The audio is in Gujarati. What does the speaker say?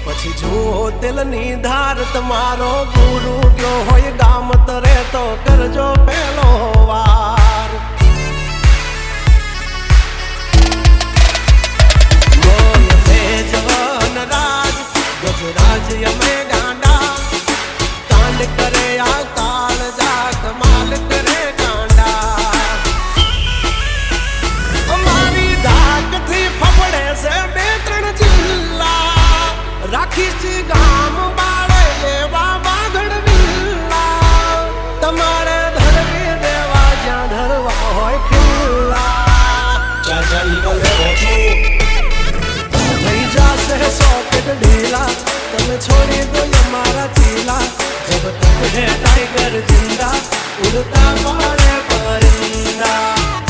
પછી જુઓ દિલની ધાર તમારો ગુરુ ગયો હોય ગામ તરે તો કરજો પેલો વાર બોલ જવન રાજ ગજરાજ અમે ગાંડા કાંડ કરે આ કાળ જા કમાલ કરે ગાંડા અમારી ધાકથી ફફડે છે બે ત્રણ જિલ્લા રાખી ગામ બાળે લેવા બાંધણ વિલ્લા તમારે ધરવી દેવા જ્યાં ધરવા હોય ખિલ્લા થઈ જશે સોકેટ ઢીલા તમે છોડી દો અમારા ચીલા જબ તક હે ટાઈગર જિંદા ઉડતા પડે પરિંદા